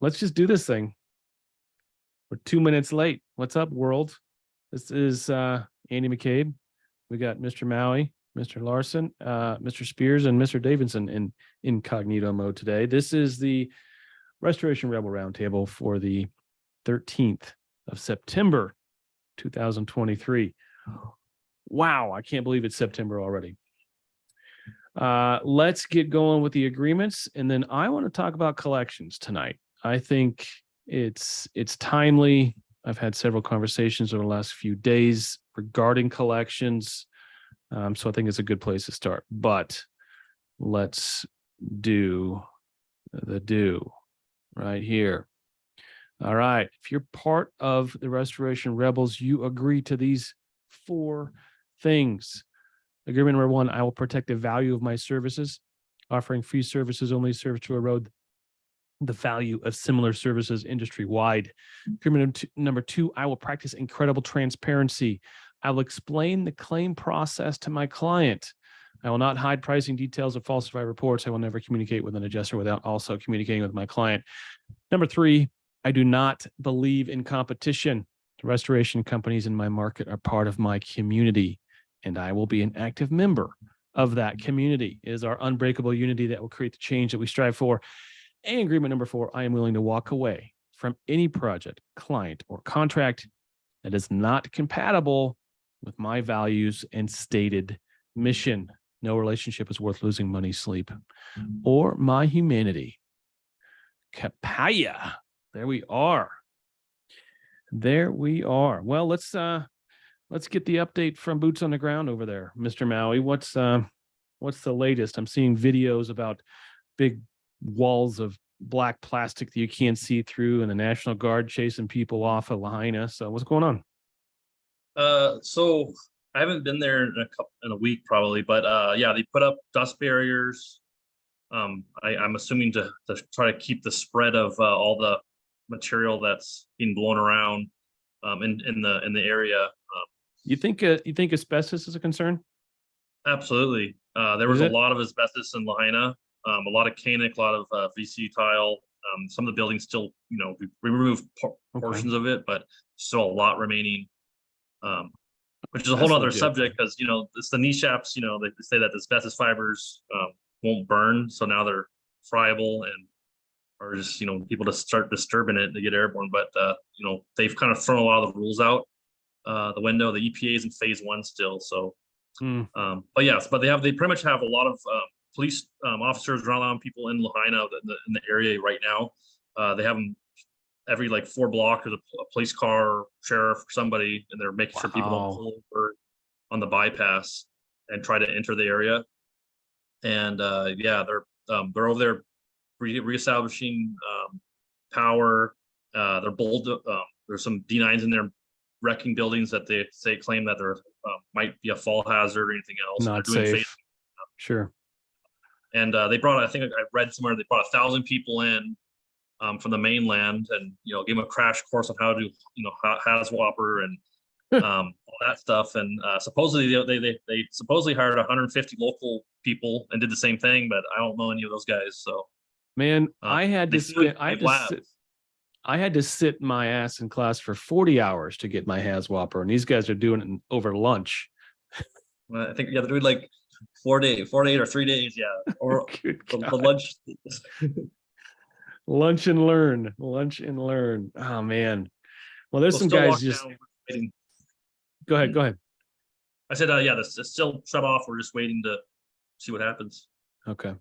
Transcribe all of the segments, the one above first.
let's just do this thing. We're 2 minutes late. What's up, world? This is Andy McCabe. We got Mr. Maui, Mr. Larson, Mr. Spears, and Mr. Davidson in incognito mode today. This is the Restoration Rebel Roundtable for the 13th of September, 2023. Wow, I can't believe it's September already. Let's get going with the agreements, and then I want to talk about collections tonight. I think it's timely. I've had several conversations over the last few days regarding collections, so I think it's a good place to start. But let's do the do right here. All right. If you're part of the Restoration Rebels, you agree to these 4 things. Agreement number 1, I will protect the value of my services. Offering free services only serves to erode the value of similar services industry-wide. Agreement number 2, I will practice incredible transparency. I will explain the claim process to my client. I will not hide pricing details or falsify reports. I will never communicate with an adjuster without also communicating with my client. Number 3, I do not believe in competition. The restoration companies in my market are part of my community, and I will be an active member of that community. It is our unbreakable unity that will create the change that we strive for. And agreement number 4, I am willing to walk away from any project, client, or contract that is not compatible with my values and stated mission. No relationship is worth losing money, sleep, or my humanity. Kapaya. There we are. There we are. Well, let's get the update from boots on the ground over there, Mr. Maui. What's the latest? I'm seeing videos about big walls of black plastic that you can't see through, and the National Guard chasing people off of Lahaina. So what's going on? So I haven't been there in a week probably, but yeah, they put up dust barriers. I'm assuming to try to keep the spread of all the material that's being blown around in the area. You think asbestos is a concern? Absolutely. There was a lot of asbestos in Lahaina, a lot of Canic, a lot of VC tile. Some of the buildings still, we removed portions of it, but still a lot remaining. Which is a whole other subject, because it's the knee shafts. They say that the asbestos fibers won't burn, so now they're friable, and or just people just start disturbing it, they get airborne. But they've kind of thrown a lot of the rules out the window. The EPA is in phase 1 still, so but yes, but they pretty much have a lot of police officers around people in Lahaina in the area right now. They have them every 4 blocks. There's a police car, sheriff, somebody, and they're making sure people don't pull over on the bypass and try to enter the area. And yeah, they're over there reestablishing power. They're bold. There's some D9s in there wrecking buildings that they claim that there might be a fall hazard or anything else. Not safe. Sure. And they brought, I think I read somewhere, they brought 1,000 people in from the mainland, and gave them a crash course on how to HAZWOPER and all that stuff. And supposedly they supposedly hired 150 local people and did the same thing, but I don't know any of those guys. So man, I had to sit my ass in class for 40 hours to get my HAZWOPER, and these guys are doing it over lunch. I think they're doing 4 days or 3 days, yeah, or the lunch. Lunch and learn. Oh man. Well, there's some guys just. Go ahead. I said, yeah, it's still shut off. We're just waiting to see what happens. Okay.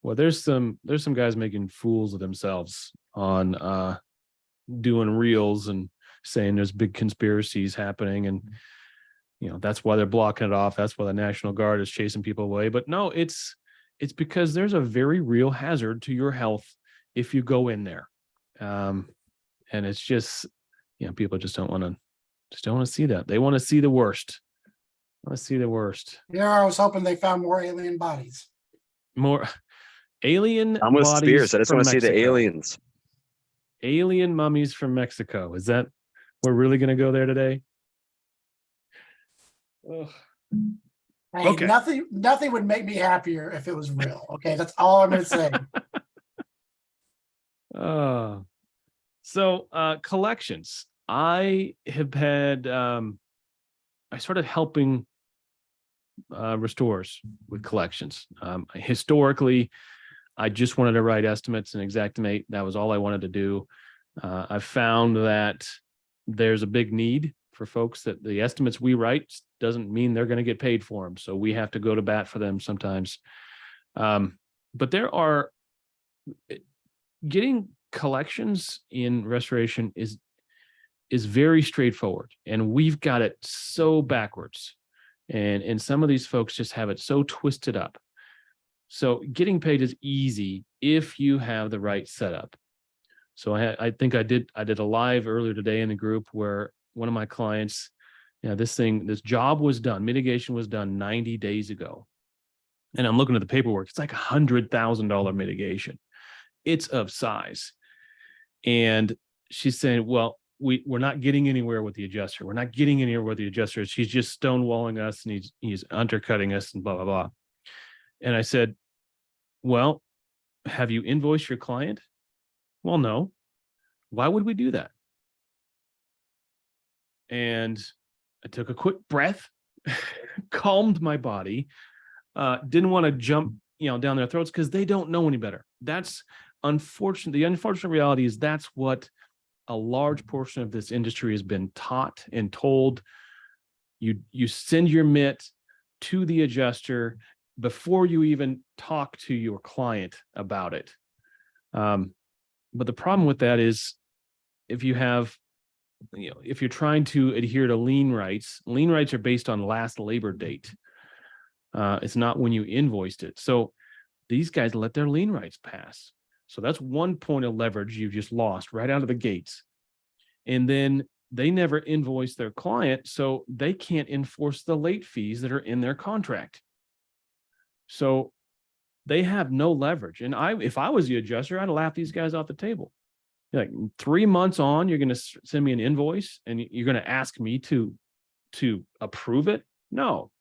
Well, there's some guys making fools of themselves on doing reels and saying there's big conspiracies happening, and that's why they're blocking it off. That's why the National Guard is chasing people away. But no, it's because there's a very real hazard to your health if you go in there. And it's just, people just don't want to see that. They want to see the worst. Yeah, I was hoping they found more alien bodies. More alien I'm with bodies. Spears. I just want to see the aliens. Alien mummies from Mexico. Is that, we're really going to go there today? Ugh. Hey, okay. Nothing would make me happier if it was real. Okay, that's all I'm going to say. Collections. I have had, I started helping restorers with collections. Historically, I just wanted to write estimates and Xactimate. That was all I wanted to do. I found that there's a big need for folks that the estimates we write doesn't mean they're going to get paid for them. So we have to go to bat for them sometimes. But there are getting collections in restoration is very straightforward, and we've got it so backwards. And some of these folks just have it so twisted up. So getting paid is easy if you have the right setup. So I think I did a live earlier today in the group where one of my clients, this job was done, mitigation was done 90 days ago. And I'm looking at the paperwork, it's like $100,000 mitigation. It's of size. And she's saying, well, we're not getting anywhere with the adjuster. We're not getting anywhere with the adjuster. She's just stonewalling us and he's undercutting us and blah, blah, blah. And I said, well, have you invoiced your client? Well, no. Why would we do that? And I took a quick breath, calmed my body, didn't want to jump, down their throats because they don't know any better. That's unfortunate. The unfortunate reality is that's what a large portion of this industry has been taught and told. You send your MIT to the adjuster before you even talk to your client about it. But the problem with that is if you have, if you're trying to adhere to lien rights are based on last labor date. It's not when you invoiced it. So these guys let their lien rights pass. So that's one point of leverage you've just lost right out of the gates. And then they never invoice their client, so they can't enforce the late fees that are in their contract. So they have no leverage. And if I was the adjuster, I'd laugh these guys off the table. Like 3 months on, you're going to send me an invoice and you're going to ask me to approve it? No.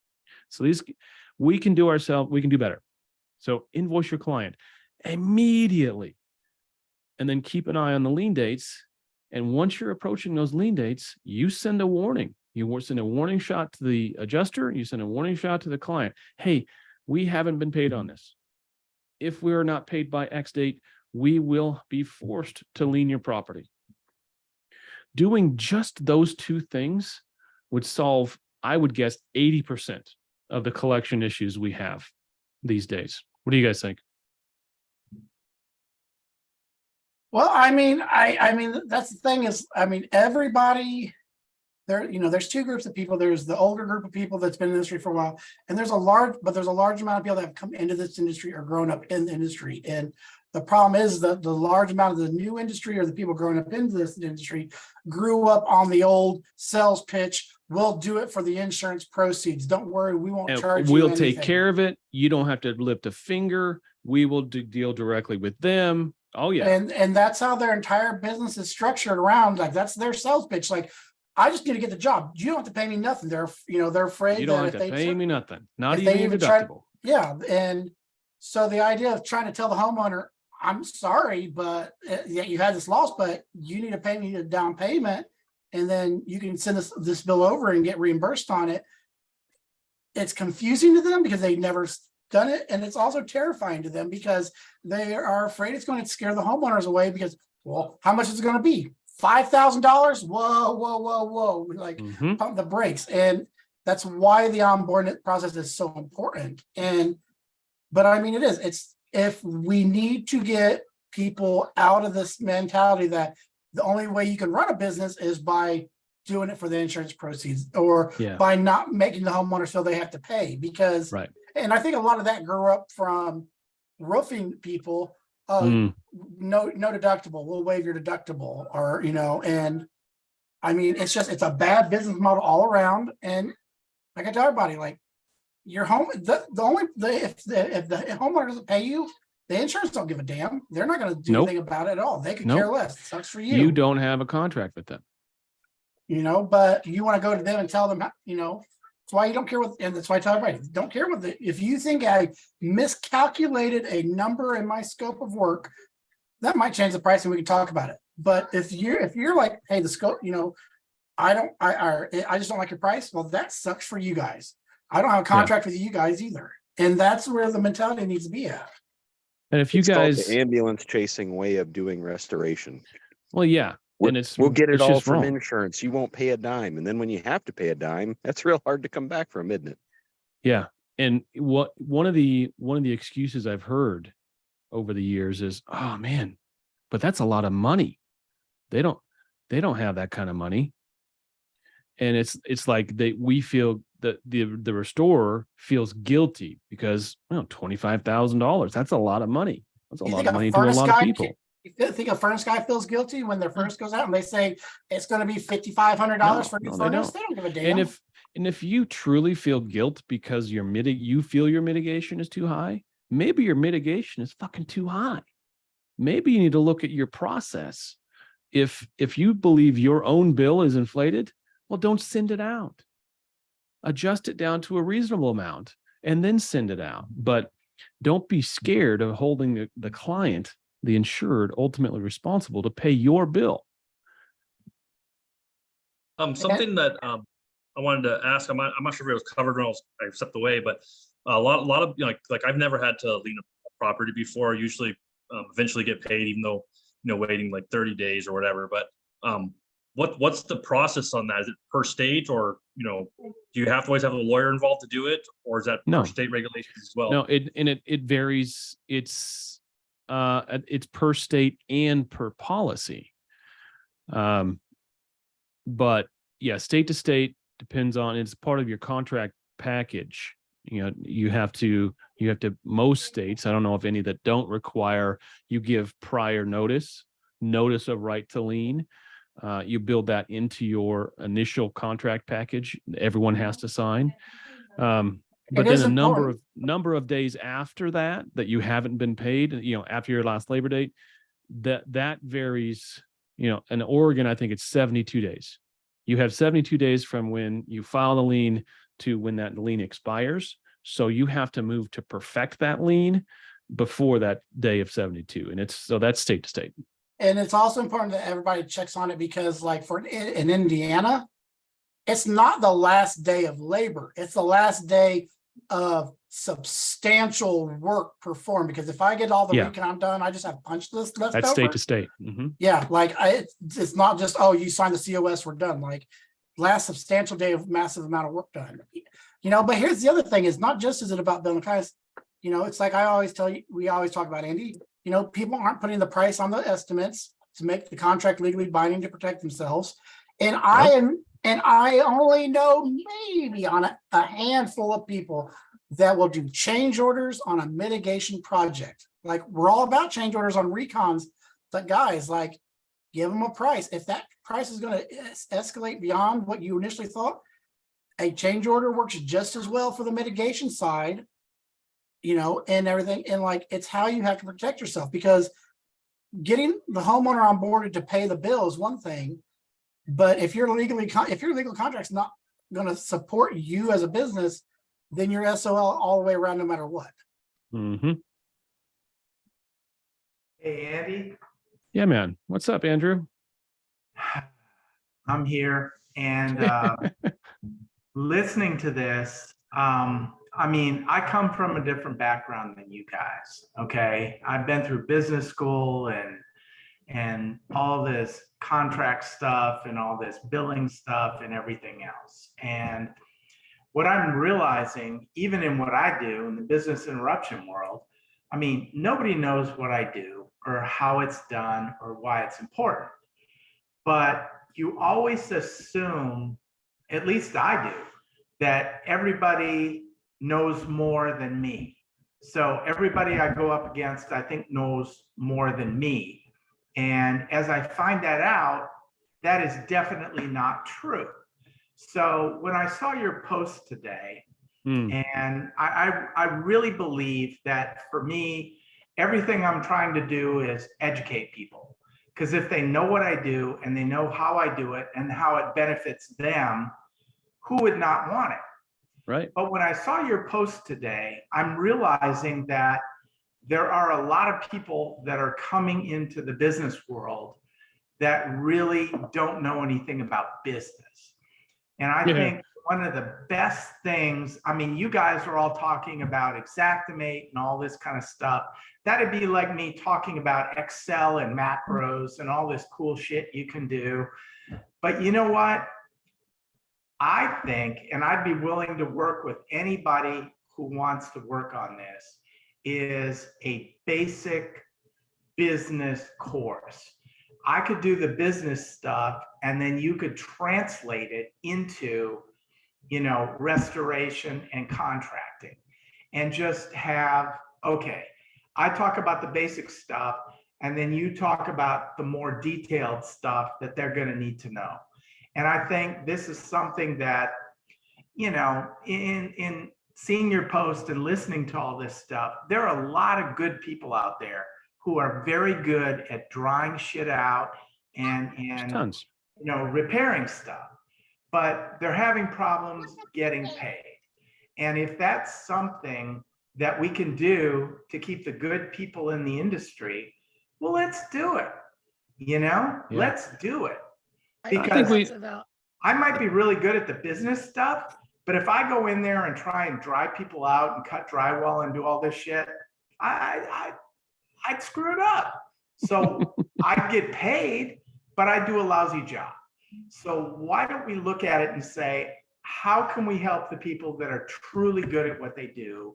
So we can do better. So invoice your client immediately and then keep an eye on the lien dates. And once you're approaching those lien dates, you send a warning. You send a warning shot to the adjuster. You send a warning shot to the client. Hey, we haven't been paid on this. If we're not paid by X date, we will be forced to lien your property. Doing just those two things would solve, I would guess, 80% of the collection issues we have these days. What do you guys think? Well, I mean, that's the thing is, everybody there, there's two groups of people. There's the older group of people that's been in the industry for a while, and there's a large amount of people that have come into this industry or grown up in the industry. And the problem is that the large amount of the new industry or the people growing up into this industry grew up on the old sales pitch. We'll do it for the insurance proceeds. Don't worry, we won't charge you we'll anything. Take care of it. You don't have to lift a finger. We will deal directly with them. Oh yeah. And that's how their entire business is structured around. Like that's their sales pitch. Like, I just need to get the job. You don't have to pay me nothing. They're afraid you don't that have to pay me nothing. Not if even they your even deductible. Yeah. And so the idea of trying to tell the homeowner, I'm sorry, but you had this loss, but you need to pay me a down payment, and then you can send this bill over and get reimbursed on it. It's confusing to them because they've never done it, and it's also terrifying to them because they are afraid it's going to scare the homeowners away because, well, how much is it going to be? $5,000? Whoa. Like, pump the brakes. And that's why the onboarding process is so important. But I mean, it's if we need to get people out of this mentality that the only way you can run a business is by doing it for the insurance proceeds or by not making the homeowners feel they have to pay because, and I think a lot of that grew up from roofing people. No deductible, we'll waive your deductible, or and I mean it's a bad business model all around. And like I tell everybody, like your home, if the homeowner doesn't pay you, the insurance don't give a damn. They're not going to do anything about it at all. They could care less. It sucks for you. You don't have a contract with them. But you want to go to them and tell them, that's why you don't care and that's why I tell everybody, don't care if you think I miscalculated a number in my scope of work, that might change the price and we can talk about it. But if you're like, hey, the scope, I just don't like your price. Well, that sucks for you guys. I don't have a contract with you guys either. And that's where the mentality needs to be at. And if you It's called guys, the ambulance chasing way of doing restoration. well, yeah, and We'll get it it's all just from wrong. insurance. You won't pay a dime. And then when you have to pay a dime, that's real hard to come back from, isn't it? Yeah. And one of the excuses I've heard over the years is, oh man, but that's a lot of money. They don't have that kind of money. And it's like we feel that the restorer feels guilty because $25,000, that's a lot of money. That's a lot of money to a lot of people. You think a furnace guy feels guilty when their furnace goes out and they say it's going to be $5,500 for a new furnace? They don't give a damn. And if you truly feel guilt because you feel your mitigation is too high, maybe your mitigation is fucking too high. Maybe you need to look at your process. If you believe your own bill is inflated, well, don't send it out. Adjust it down to a reasonable amount and then send it out. But don't be scared of holding the client, the insured, ultimately responsible to pay your bill. Something that I wanted to ask, I'm not sure if it was covered when I stepped away, but a lot of like I've never had to lien a property before. Usually, eventually get paid, even though waiting like 30 days or whatever. But what's the process on that? Is it per state, or do you have to always have a lawyer involved to do it, or is that per state regulations as well? No, it varies. It's per state and per policy. But yeah, state to state depends on, it's part of your contract package. You have to, most states, I don't know if any that don't require you give prior notice of right to lien. You build that into your initial contract package. Everyone has to sign. But then a number of days after that you haven't been paid, after your last labor date, that varies. In Oregon, I think it's 72 days. You have 72 days from when you file the lien to when that lien expires. So you have to move to perfect that lien before that day of 72. And that's state to state. And it's also important that everybody checks on it because like in Indiana, it's not the last day of labor. It's the last day of substantial work performed, because if I get all the recon done, I just have punch list left over. That's state to state. Mm-hmm. Yeah, like it's not just, oh, you signed the COS, we're done. Like last substantial day of massive amount of work done. But here's the other thing: is not just is it about billing guys. It's like I always tell you, we always talk about, Andy. People aren't putting the price on the estimates to make the contract legally binding to protect themselves, and I only know maybe on a handful of people that will do change orders on a mitigation project. Like we're all about change orders on recons, but guys, like give them a price. If that price is going to escalate beyond what you initially thought, a change order works just as well for the mitigation side, and everything. And like, it's how you have to protect yourself, because getting the homeowner on board to pay the bill is one thing. But if your legal contract's not going to support you as a business, then you're SOL all the way around, no matter what. Mm-hmm. Hey, Andy. Yeah, man. What's up, Andrew? I'm here, and listening to this, I come from a different background than you guys. Okay, I've been through business school and all this contract stuff and all this billing stuff and everything else. And what I'm realizing, even in what I do in the business interruption world, nobody knows what I do or how it's done or why it's important. But you always assume, at least I do, that everybody knows more than me. So everybody I go up against, I think, knows more than me. And as I find that out, that is definitely not true. So when I saw your post today, and I really believe that for me, everything I'm trying to do is educate people. Because if they know what I do and they know how I do it and how it benefits them, who would not want it? Right. But when I saw your post today, I'm realizing that there are a lot of people that are coming into the business world that really don't know anything about business. And I think one of the best things, I mean, you guys are all talking about Xactimate and all this kind of stuff. That'd be like me talking about Excel and macros and all this cool shit you can do. But you know what? I think, and I'd be willing to work with anybody who wants to work on this, is a basic business course. I could do the business stuff and then you could translate it into, you know, restoration and contracting, and just have, okay, I talk about the basic stuff and then you talk about the more detailed stuff that they're going to need to know. And I think this is something that, you know, in seeing your post and listening to all this stuff, there are a lot of good people out there who are very good at drawing shit out and Tons. you know, repairing stuff, but they're having problems getting paid. And if that's something that we can do to keep the good people in the industry, well, let's do it. You know, let's do it. Because I might be really good at the business stuff, but if I go in there and try and dry people out and cut drywall and do all this shit, I'd screw it up. So I get paid, but I do a lousy job. So why don't we look at it and say, how can we help the people that are truly good at what they do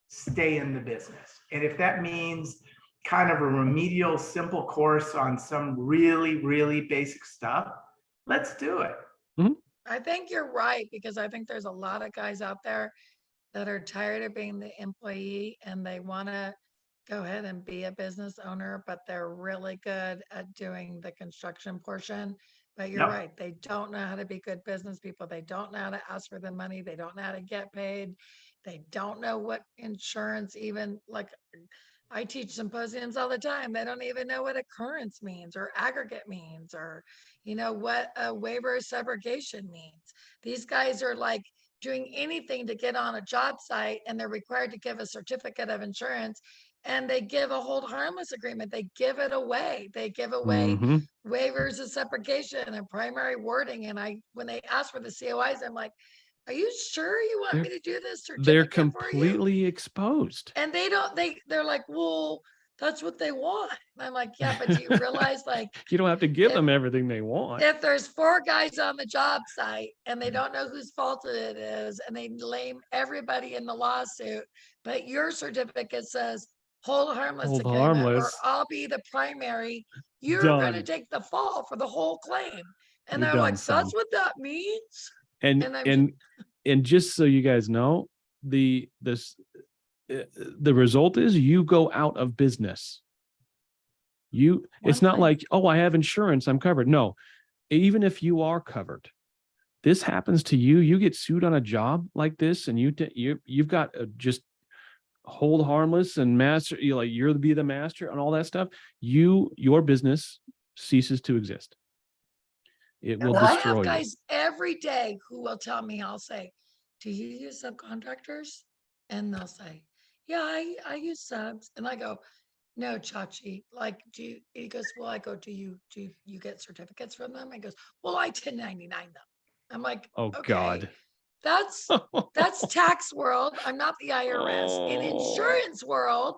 stay in the business? And if that means kind of a remedial, simple course on some really, really basic stuff, let's do it. I think you're right, because I think there's a lot of guys out there that are tired of being the employee and they want to go ahead and be a business owner, but they're really good at doing the construction portion. But you're right. They don't know how to be good business people. They don't know how to ask for the money. They don't know how to get paid. They don't know what insurance even, like I teach symposiums all the time. They don't even know what occurrence means or aggregate means, or, you know, what a waiver of subrogation means. These guys are like doing anything to get on a job site, and they're required to give a certificate of insurance, and they give a hold harmless agreement. They give it away. They give away waivers of subrogation and primary wording. And when they ask for the COIs, I'm like, are you sure you want me to do this certificate? They're completely exposed. And they're like, well, that's what they want. And I'm like, yeah, but do you realize, like, you don't have to give them everything they want. If there's 4 guys on the job site and they don't know whose fault it is, and they blame everybody in the lawsuit, but your certificate says hold harmless agreement, or I'll be the primary, you're going to take the fall for the whole claim. And they're like, that's what that means. And just so you guys know, the result is you go out of business. It's not like, oh, I have insurance, I'm covered. No, even if you are covered, this happens to you, you get sued on a job like this, and you've got just hold harmless and master, you're be the master and all that stuff. Your business ceases to exist. It will destroy you. I have guys every day who will tell me, I'll say, do you use subcontractors? And they'll say, yeah, I use subs. And I go, no, Chachi, like, he goes, well, I go, do you get certificates from them? He goes, well, I 1099 them. I'm like, oh, okay, God. That's tax world. I'm not the IRS. In insurance world,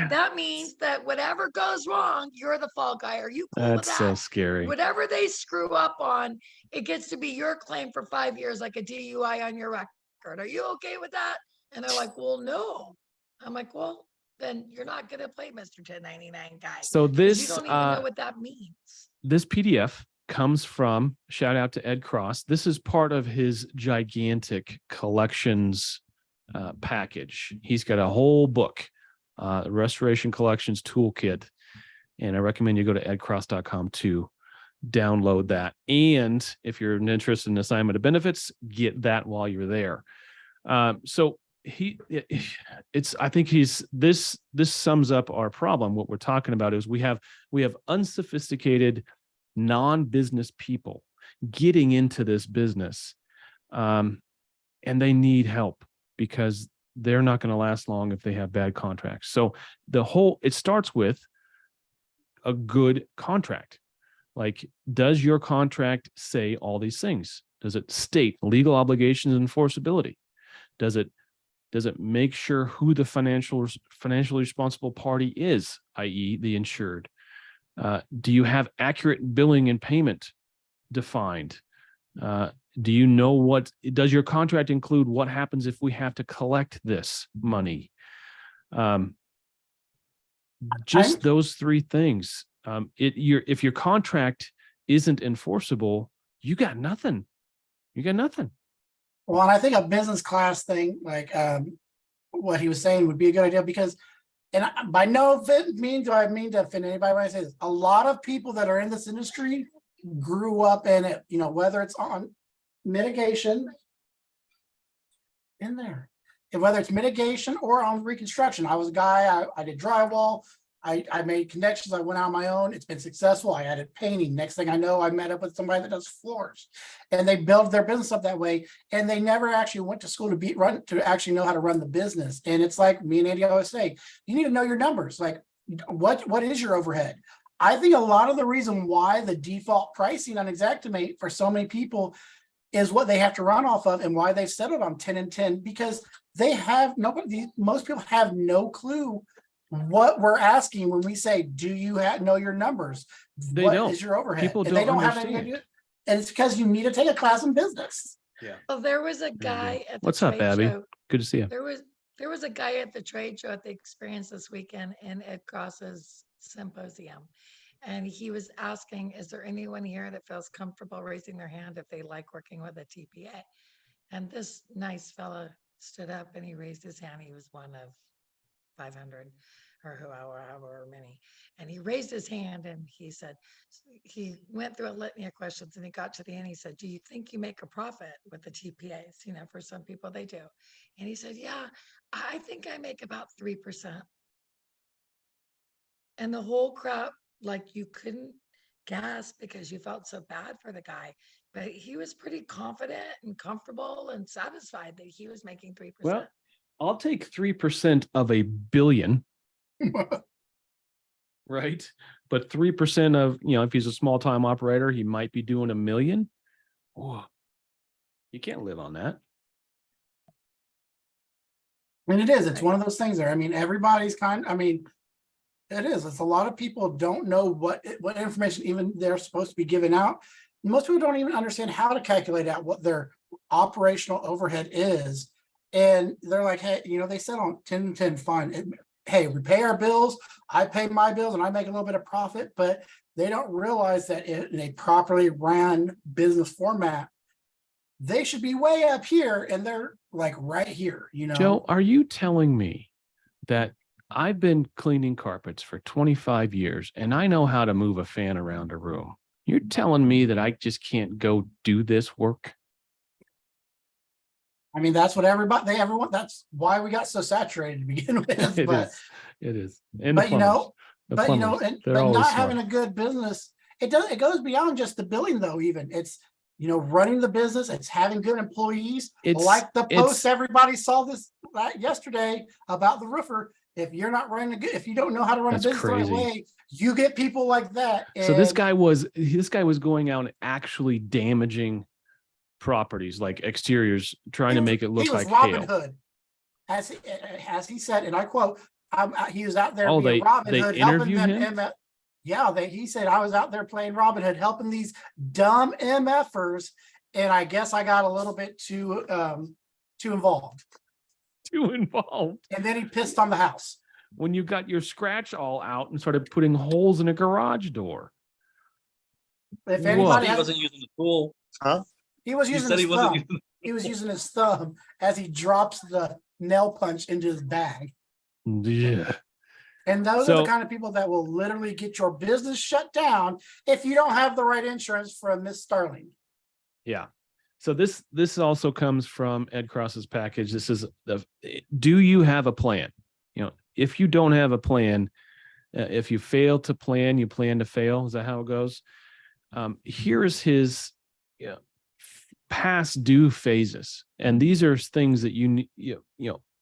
that means that whatever goes wrong, you're the fall guy. Are you cool with that? That's so scary. Whatever they screw up on, it gets to be your claim for 5 years, like a DUI on your record. Are you okay with that? And they're like, well, no. I'm like, well, then you're not going to play Mr. 1099 guy. So this, you don't even know what that means. This PDF comes from, shout out to Ed Cross. This is part of his gigantic collections package. He's got a whole book, Restoration Collections Toolkit. And I recommend you go to edcross.com to download that. And if you're interested in assignment of benefits, get that while you're there. So I think this sums up our problem. What we're talking about is we have unsophisticated non-business people getting into this business, and they need help because they're not going to last long if they have bad contracts. So it starts with a good contract. Like, does your contract say all these things? Does it state legal obligations and enforceability? Does it make sure who the financially responsible party is, i.e. the insured? Do you have accurate billing and payment defined? Do you know does your contract include what happens if we have to collect this money? Just those three things. If your contract isn't enforceable, you got nothing. You got nothing. Well, and I think a business class thing, like what he was saying, would be a good idea because, and by no means do I mean to offend anybody when I say this, a lot of people that are in this industry grew up in it, whether it's on mitigation in there, and whether it's mitigation or on reconstruction. I was a guy, I did drywall. I made connections. I went out on my own. It's been successful. I added painting. Next thing I know, I met up with somebody that does floors, and they build their business up that way. And they never actually went to school to actually know how to run the business. And it's like me and Andy always say, you need to know your numbers. Like, what is your overhead? I think a lot of the reason why the default pricing on Xactimate for so many people is what they have to run off of, and why they've settled on 10 and 10, because most people have no clue what we're asking when we say, do you know your numbers? What is your overhead? People and don't they don't have understand. any idea. And it's because you need to take a class in business. Yeah. Well, there was a guy at the What's up, trade Abby? show. Good to see you. There was a guy at the trade show at the Experience this weekend in Ed Cross's symposium. And he was asking, is there anyone here that feels comfortable raising their hand if they like working with a TPA? And this nice fella stood up and he raised his hand. He was one of 500 or however many. And he raised his hand and he said, he went through a litany of questions and he got to the end. He said, do you think you make a profit with the TPAs? For some people they do. And he said, yeah, I think I make about 3%. And the whole crowd, like, you couldn't gasp because you felt so bad for the guy, but he was pretty confident and comfortable and satisfied that he was making 3%. Well, I'll take 3% of a billion. Right. But 3% of, if he's a small time operator, he might be doing $1 million. Oh, you can't live on that. And it is, it's one of those things there. Everybody's it is. It's a lot of people don't know what information even they're supposed to be giving out. Most people don't even understand how to calculate out what their operational overhead is. And they're like, hey, they said on 10 and 10, fine. Hey, we pay our bills. I pay my bills and I make a little bit of profit, but they don't realize that in a properly ran business format, they should be way up here and they're like right here, Joe, are you telling me that I've been cleaning carpets for 25 years and I know how to move a fan around a room? You're telling me that I just can't go do this work? That's what everyone, that's why we got so saturated to begin with. It is. And but but not having a good business, it goes beyond just the billing though. Even it's, running the business, it's having good employees. Like the post everybody saw this yesterday about the roofer. If you're not if you don't know how to run a business the right way, you get people like that. So this guy was going out and actually damaging properties like exteriors, trying to make it look like Robin hail. Hood, as he said, and I quote, he was out there being being Robin Hood, interview helping him. He said, I was out there playing Robin Hood, helping these dumb MFers, and I guess I got a little bit too involved. And then he pissed on the house. When you got your scratch all out and started putting holes in a garage door. If anybody he wasn't using the tool, huh? He was using his thumb. He was using his thumb as he drops the nail punch into his bag. Yeah. And those are the kind of people that will literally get your business shut down if you don't have the right insurance from Miss Starling. Yeah. So this also comes from Ed Cross's package. This is do you have a plan? If you don't have a plan, if you fail to plan, you plan to fail. Is that how it goes? Here is his past due phases. And these are things that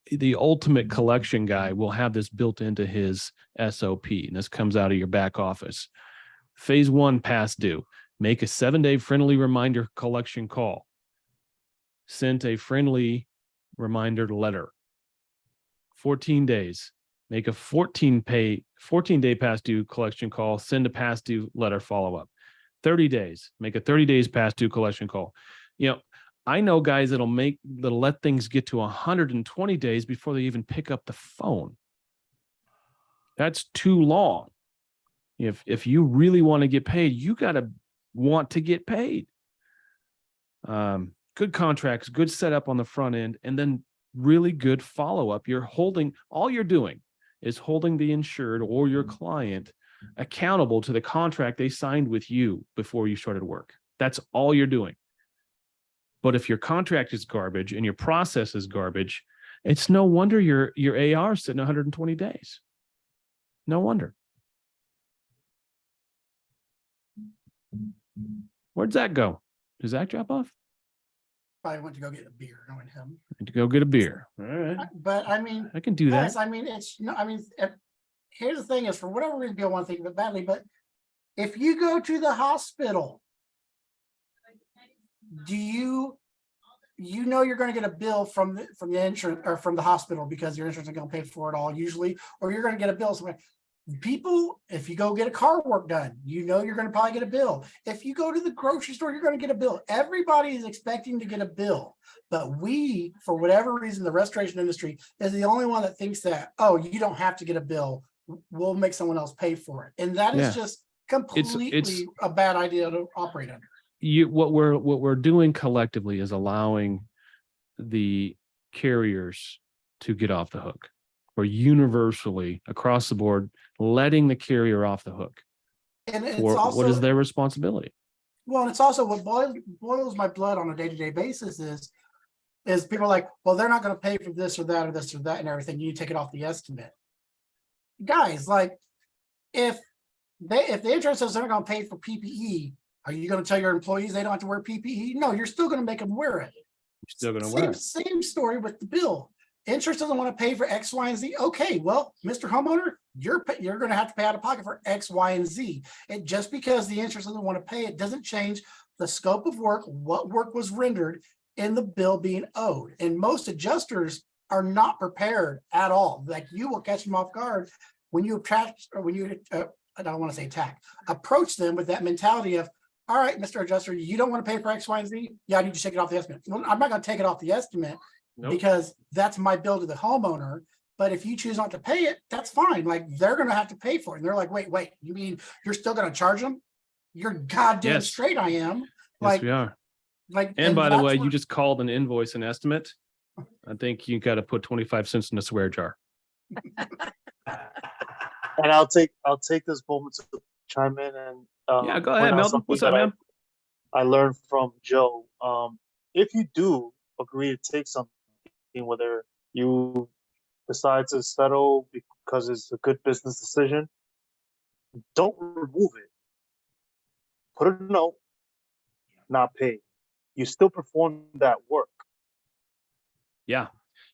the ultimate collection guy will have this built into his SOP, and this comes out of your back office. Phase 1, past due. Make a 7-day friendly reminder collection call. Send a friendly reminder letter. 14 days. Make a 14-day past due collection call. Send a past due letter follow-up. 30 days. Make a 30 days past due collection call. I know guys that'll let things get to 120 days before they even pick up the phone. That's too long. If you really want to get paid, you got to want to get paid. Good contracts, good setup on the front end, and then really good follow-up. All you're doing is holding the insured or your client accountable to the contract they signed with you before you started work. That's all you're doing. But if your contract is garbage and your process is garbage, it's no wonder your AR is sitting 120 days. No wonder. Where'd Zach go? Did Zach drop off? Probably went to go get a beer, knowing him. Went to go get a beer. All right. But I mean, I can do guys, that. I mean, here's the thing is, for whatever reason, people want to think of it badly, but if you go to the hospital, do you know you're going to get a bill from the insurance or from the hospital because your insurance is going to pay for it all usually, or you're going to get a bill somewhere. People, if you go get a car work done, you know you're going to probably get a bill. If you go to the grocery store, you're going to get a bill. Everybody is expecting to get a bill, but we, for whatever reason, the restoration industry is the only one that thinks that, oh, you don't have to get a bill. We'll make someone else pay for it, and that is just completely a bad idea to operate under. What we're doing collectively is allowing the carriers to get off the hook. We're universally across the board letting the carrier off the hook. And it's for also, what is their responsibility? Well, and it's also what boils my blood on a day-to-day basis is people are like, well, they're not going to pay for this or that or this or that and everything. You take it off the estimate. Guys, like if the insurance says they're not going to pay for PPE, are you going to tell your employees they don't have to wear PPE? No, you're still going to make them wear it. You're still going to wear it. Same story with the bill. Insurance doesn't want to pay for X, Y, and Z. Okay, well, Mr. Homeowner, you're going to have to pay out of pocket for X, Y, and Z. And just because the insurance doesn't want to pay, it doesn't change the scope of work, what work was rendered in the bill being owed. And most adjusters are not prepared at all. Like you will catch them off guard when you attract, or when you, I don't want to say attack, approach them with that mentality of, all right, Mr. Adjuster, you don't want to pay for X, Y, and Z? Yeah, I need to take it off the estimate. Well, I'm not going to take it off the estimate. Nope. Because that's my bill to the homeowner. But if you choose not to pay it, that's fine. Like they're going to have to pay for it. And they're like, wait, you mean you're still going to charge them? You're goddamn straight. I am. Yes, we are. Like, and by the way, you just called an invoice an estimate. I think you got to put 25 cents in a swear jar. And I'll take this moment to chime in and yeah, go ahead, Melvin. What's up, man? I learned from Joe. If you do agree to take something, whether you decide to settle because it's a good business decision, don't remove it. Put a note, not pay. You still perform that work. Yeah.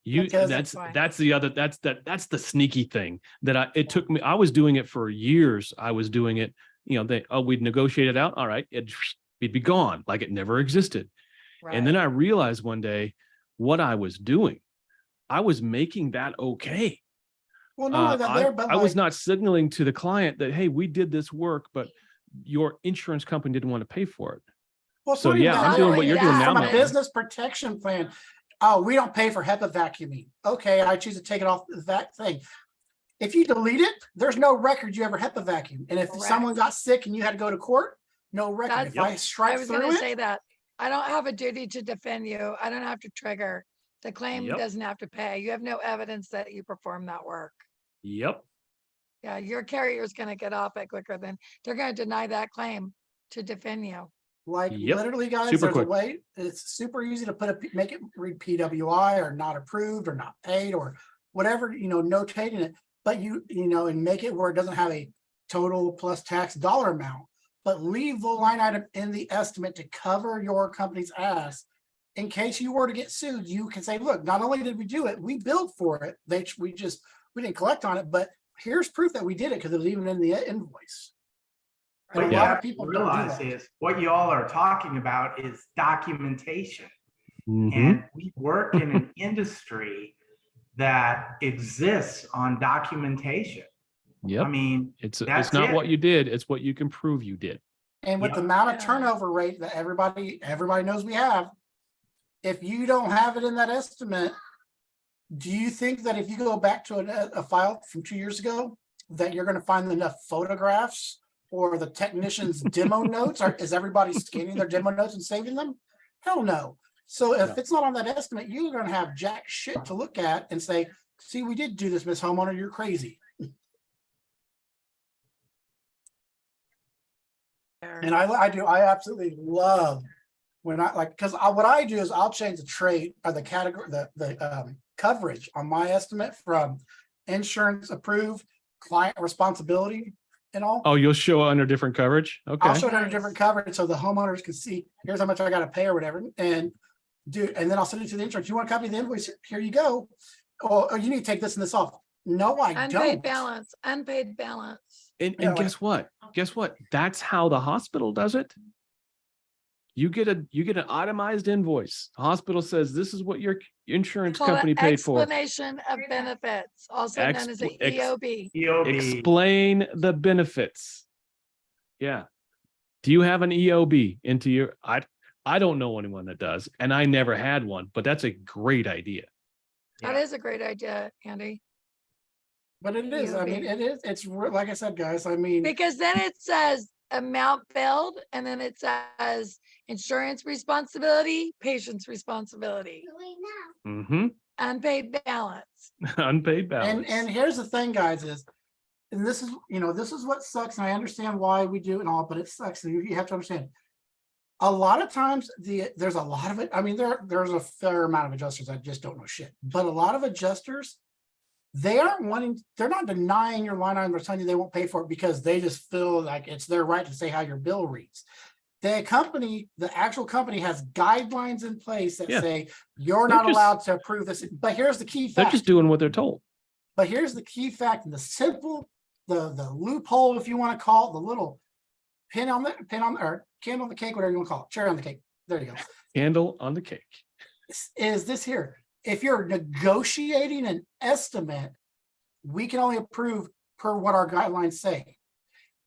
That's the sneaky thing that it took me. I was doing it for years. I was doing it, we'd negotiate it out. All right. It'd be gone. Like it never existed. Right. And then I realized one day what I was doing. I was making that okay. Well, no, I was not signaling to the client that, hey, we did this work, but your insurance company didn't want to pay for it. Well, so yeah, I'm doing what you're doing now. From a business protection plan. Oh, we don't pay for HEPA vacuuming. Okay, I choose to take it off that thing. If you delete it, there's no record you ever HEPA vacuumed. And if someone got sick and you had to go to court, no record. If I strike I was going to say that. I don't have a duty to defend you. I don't have to trigger. The claim doesn't have to pay. You have no evidence that you performed that work. Yep. Yeah, your carrier is going to get off it quicker than they're going to deny that claim to defend you. Like literally, guys, there's a way. It's super easy to make it read PWI or not approved or not paid or whatever, notating it. But and make it where it doesn't have a total plus tax dollar amount, but leave the line item in the estimate to cover your company's ass in case you were to get sued, you can say, look, not only did we do it, we billed for it. We didn't collect on it, but here's proof that we did it because it was even in the invoice. And What a you lot have of to people don't do realize that. is what you all are talking about is documentation. Mhm. And we work in an industry that exists on documentation. I Yep. mean, It's that's not it. what you did, it's what you can prove you did. And with the Yep. amount of Yeah. turnover rate that everybody knows we have, if you don't have it in that estimate, do you think that if you go back to a file from 2 years ago, that you're going to find enough photographs or the technician's demo notes? Or is everybody scanning their demo notes and saving them? Hell no. So if it's not on that estimate, you're going to have jack shit to look at and say, see, we did do this, Miss Homeowner, you're crazy. And I absolutely love when I like, because what I do is I'll change the trade or the category, the coverage on my estimate from insurance approved, client responsibility and all. Oh, you'll show under different coverage? Okay. I'll show it under different coverage so the homeowners can see, here's how much I got to pay or whatever. And then I'll send it to the insurance. You want a copy of the invoice? Here you go. Oh, you need to take this and this off. No, I Unpaid don't. balance, unpaid balance. And Yeah, like- guess what? Guess what? That's how the hospital does it. You get an itemized invoice. The hospital says this is what your insurance Called an company paid for. Explanation of benefits, also known as an EOB. EOB. Explain the benefits. Yeah. Do you have an EOB into your? I don't know anyone that does, and I never had one, but that's a great idea. That is a great idea, Andy. But it is, I mean, it is, it's like I said, guys, I mean, Because then it says amount billed, and then it says insurance responsibility, patient's responsibility, Mm-hmm. unpaid balance. Unpaid balance. and here's the thing, guys, is, and this is, this is what sucks, and I understand why we do it and all, but it sucks, and you have to understand. A lot of times there's a lot of it. I mean, there's a fair amount of adjusters that just don't know shit, but a lot of adjusters, they're not denying your line item or telling you they won't pay for it because they just feel like it's their right to say how your bill reads. The actual company has guidelines in place that say you're not allowed to approve this. But here's the key fact. They're just doing what they're told. But here's the key fact, and the loophole, if you want to call it, the little or candle on the cake, whatever you want to call it, cherry on the cake. There you go. Candle on the cake. Is this here? If you're negotiating an estimate, we can only approve per what our guidelines say.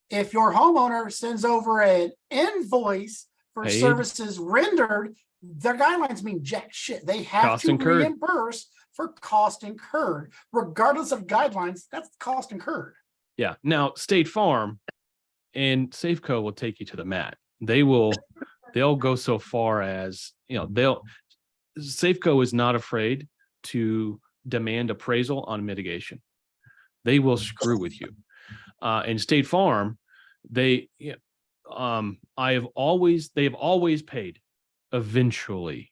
If your homeowner sends over an invoice for Paid. services rendered, their guidelines mean jack shit. They have Cost to incurred. reimburse for cost incurred, regardless of guidelines. That's cost incurred. Yeah. Now, State Farm and Safeco will take you to the mat. They'll go so far as, Safeco is not afraid to demand appraisal on mitigation. They will screw with you. And State Farm, they have always paid eventually,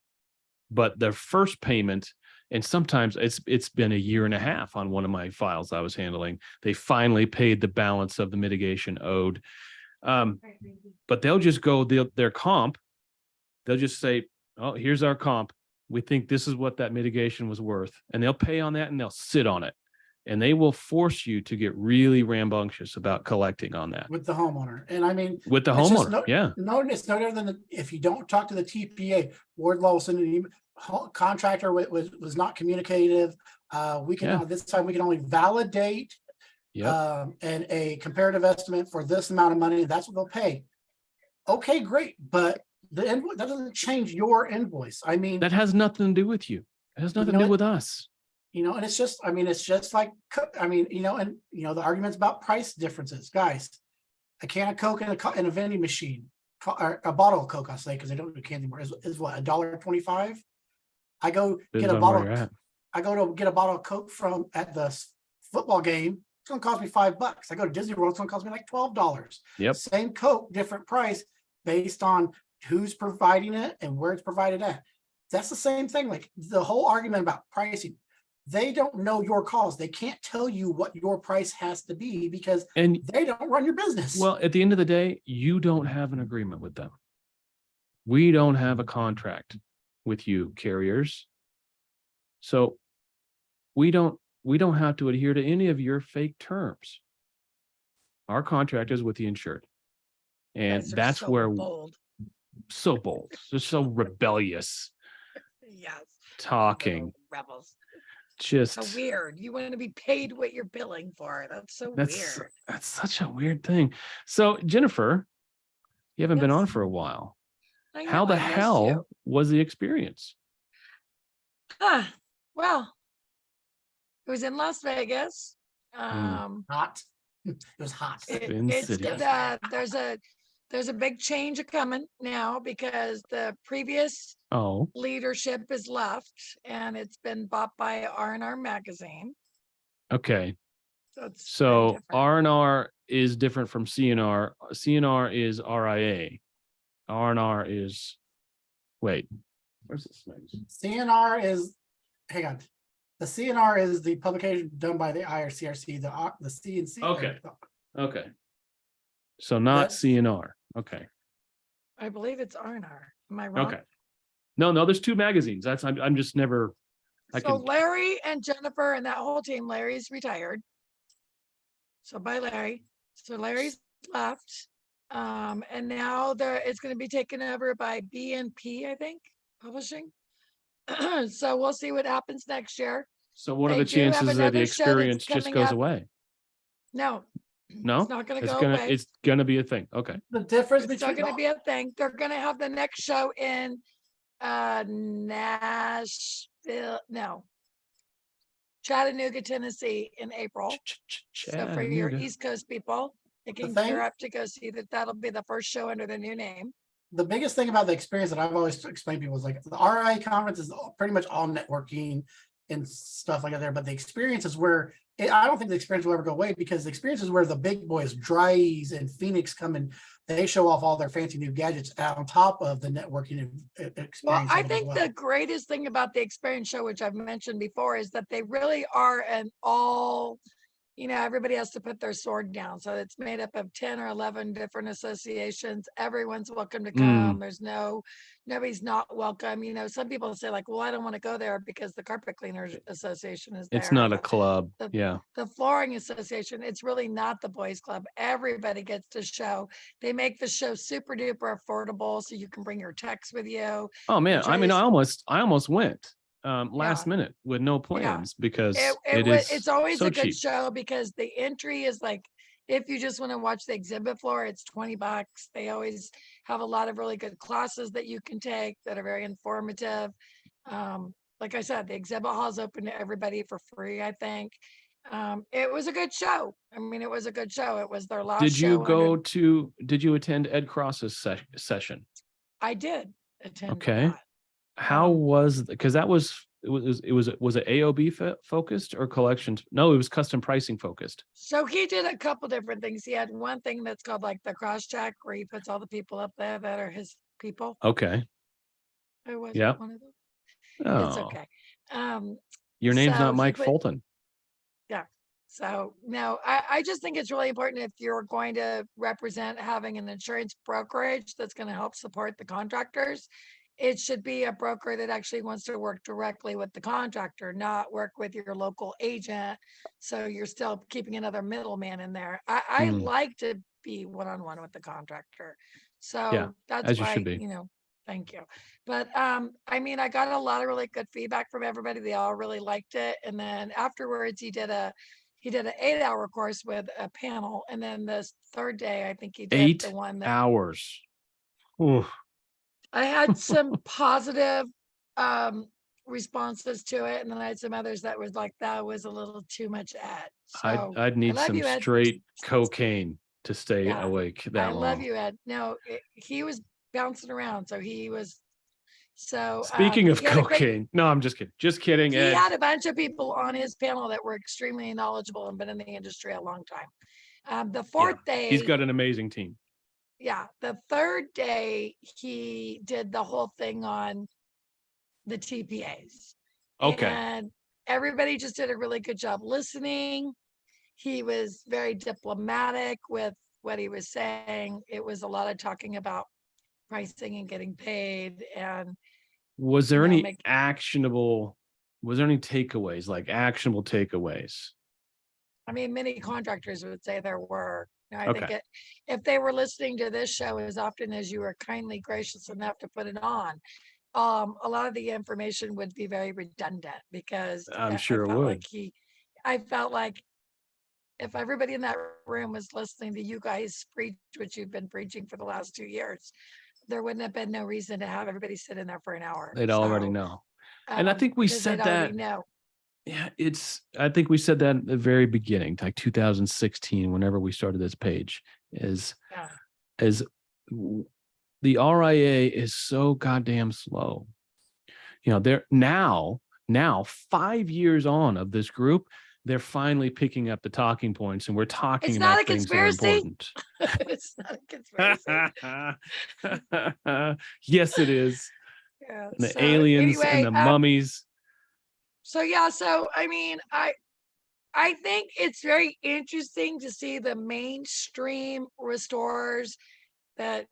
but their first payment, and sometimes it's been a year and a half on one of my files I was handling. They finally paid the balance of the mitigation owed. But they'll just go their comp. They'll just say, oh, here's our comp. We think this is what that mitigation was worth. And they'll pay on that and they'll sit on it. And they will force you to get really rambunctious about collecting on that. With the homeowner. And I mean, With the it's just homeowner, yeah. No, it's no different than if you don't talk to the TPA, Ward Law will send an email. Contractor was not communicative. This time we can only validate and a comparative estimate for this amount of money. That's what they'll pay. Okay, great. But the invoice, that doesn't change your invoice. I mean, That has nothing to do with you. It has nothing to do with us. and it's just like, the arguments about price differences, guys. A can of Coke in a vending machine, or a bottle of Coke, I'll say, because they don't do cans anymore, is what, $1.25? I go get a bottle. I go to get a bottle of Coke at the football game. It's going to cost me $5. I go to Disney World. It's going to cost me like $12. Yep. Same Coke, different price based on who's providing it and where it's provided at. That's the same thing. Like the whole argument about pricing, they don't know your cost. They can't tell you what your price has to be because they don't run your business. Well, at the end of the day, you don't have an agreement with them. We don't have a contract. with you carriers. So we don't have to adhere to any of your fake terms. Our contract is with the insured. And Guys are that's so where bold. so bold, they're so rebellious, Yes. talking, Rebels. just So weird. You want to be paid what you're billing for. That's so weird. that's such a weird thing. So Jennifer, you haven't been Yes. on for a while. I How know, the I missed hell you. was the experience? Well, it was in Las Vegas. Hot. It was hot. Spin It's City. there's a big change coming now because the previous Oh, leadership is left and it's been bought by R&R magazine. okay. So it's very So different. R&R is different from CNR. CNR is RIA. R&R is, wait, where's this magazine? CNR is, hang on. The CNR is the publication done by the IRCRC, the CNC. Okay. Okay. So not That's- CNR. Okay. I believe it's R&R. Am I wrong? Okay. No, there's two magazines. I'm just never. So Larry and Jennifer and that whole team, Larry's retired. So bye, Larry. So Larry's left. And now it's going to be taken over by BNP, I think, publishing. So we'll see what happens next year. So what are They the do have chances that the another show that's experience just coming goes up. away? No, No, it's not going to go away. It's gonna be a thing. Okay. The difference It's still between, going to be a thing. They're going to have the next show in Nashville. No, Chattanooga, Tennessee in April. So for your Chattanooga. East Coast people, they can thing- gear up to go see that. That'll be the first show under the new name. the biggest thing about the experience that I've always explained to people is like the RI conference is pretty much all networking and stuff like that there. But the experience is where I don't think the experience will ever go away because the experience is where the big boys, Dries and Phoenix, come and they show off all their fancy new gadgets on top of the networking experience. Well, I of it as think well. the greatest thing about the experience show, which I've mentioned before, is that they really are an all, everybody has to put their sword down. So it's made up of 10 or 11 different associations. Everyone's welcome to come. There's nobody's not welcome. Some people say like, well, I don't want to go there because the Carpet Cleaners Association is there. It's not a The- club. Yeah. The Flooring Association, it's really not the boys club. Everybody gets to show. They make the show super duper affordable so you can bring your techs with you. Oh man. I mean, I Just- almost went last minute with no plans because It's always so a good cheap. show because the entry is like, if you just want to watch the exhibit floor, it's $20. They always have a lot of really good classes that you can take that are very informative. Like I said, the exhibit hall is open to everybody for free, I think. It was a good show. I mean, it was a good show. It was their last Did you show. did you attend Ed Cross's session? I did attend. Okay. that. How was, because that was it AOB focused or collections? No, it was custom pricing focused. So he did a couple different things. He had one thing that's called like the cross check where he puts all the people up there that are his people. Okay. I wasn't Yeah. one of them. Oh, It's okay. your name's so not he Mike put- Fulton. So no, I just think it's really important if you're going to represent having an insurance brokerage that's going to help support the contractors. It should be a broker that actually wants to work directly with the contractor, not work with your local agent. So you're still keeping another middleman in there. I Mm. like to be one-on-one with the contractor. So Yeah, that's as you why, should be. thank you. But I mean, I got a lot of really good feedback from everybody. They all really liked it. And then afterwards he did an 8-hour course with a panel. And then this third day, I think he did 8 the one that hours. Oof. I had some positive responses to it. And then I had some others that was like, that was a little too much Ed. So I'd need love some you, Ed. straight cocaine to stay Yeah, awake that I long. love you, Ed. No, he was bouncing around. So he was, so. Speaking of he had a great- cocaine, no, I'm just kidding. Just kidding, He Ed. had a bunch of people on his panel that were extremely knowledgeable and been in the industry a long time. The fourth day. He's got an amazing team. Yeah, the third day he did the whole thing on the TPAs. Okay. And everybody just did a really good job listening. He was very diplomatic with what he was saying. It was a lot of talking about pricing and getting paid. And Was there you know, any make- was there any takeaways, like actionable takeaways? I mean, many contractors would say there were. You know, I think Okay. if they were listening to this show as often as you were kindly gracious enough to put it on, a lot of the information would be very redundant because I'm sure it felt would. like I felt like if everybody in that room was listening to you guys preach what you've been preaching for the last 2 years, there wouldn't have been no reason to have everybody sit in there for an hour. They'd already So, know. And I think we because said they'd already that. know. Yeah, I think we said that at the very beginning, like 2016, whenever we started this page, is Yeah. the RIA is so goddamn slow. You know, they're now 5 years on of this group, they're finally picking up the talking points, and we're talking It's about not a things that are conspiracy. important. It's not a conspiracy. Yes, it is. Yeah. And the So aliens and anyway, the mummies. so yeah, so I mean, I think it's very interesting to see the mainstream restorers that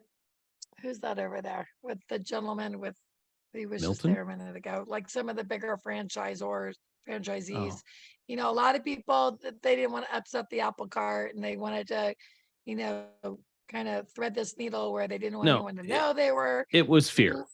who's that over there with the gentleman with he was just Milton? there a minute ago, like some of the bigger franchisees. Oh. You know, a lot of people they didn't want to upset the apple cart and they wanted to, you know, kind of thread this needle where they didn't want No, anyone to know they were It was fear.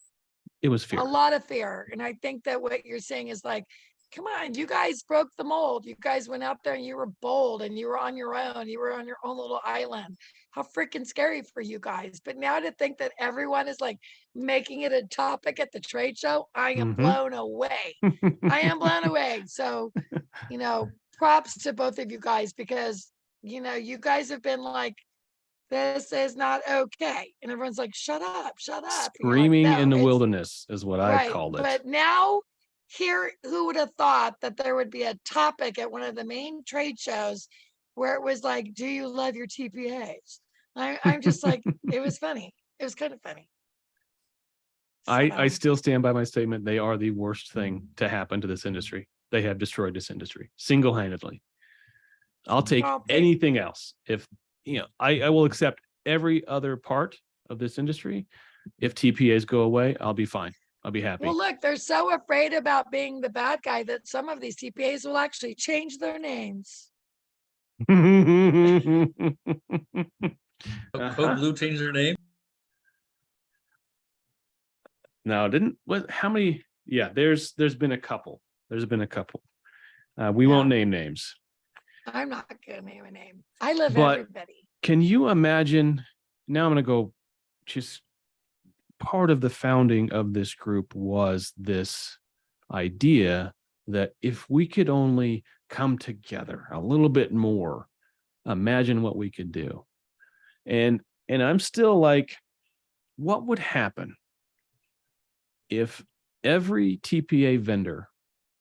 It was fear. a lot of fear. And I think that what you're saying is like, come on, you guys broke the mold. You guys went out there and you were bold and you were on your own. You were on your own little island. How freaking scary for you guys. But now to think that everyone is like making it a topic at the trade show, I am Mhm. blown away. I am blown away. So, you know, props to both of you guys because, you know, you guys have been like, this is not okay. And everyone's like, shut up, shut up. And you're like, Screaming "No, in the it's wilderness is what I right." called it. But now here, who would have thought that there would be a topic at one of the main trade shows where it was like, do you love your TPAs? I'm just like, it was funny. It was kind of funny. I So, still stand by my statement. They are the worst thing to happen to this industry. They have destroyed this industry single-handedly. I'll take well, anything else. If you know, I will accept every other part of this industry. If TPAs go away, I'll be fine. I'll be happy. well, look, they're so afraid about being the bad guy that some of these TPAs will actually change their names. Code Blue changed their name. No, how many? Yeah, there's been a couple. There's been a couple. We won't name names. I'm not gonna name a name. I love But everybody. can you imagine? Now I'm going to go just part of the founding of this group was this idea that if we could only come together a little bit more, imagine what we could do. And I'm still like, what would happen if every TPA vendor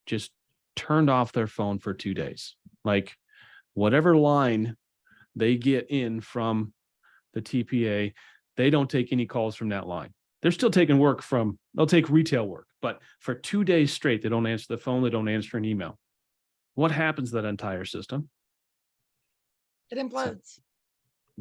just turned off their phone for 2 days? Like whatever line they get in from the TPA, they don't take any calls from that line. They're still taking work they'll take retail work, but for 2 days straight, they don't answer the phone, they don't answer an email. What happens to that entire system? It implodes.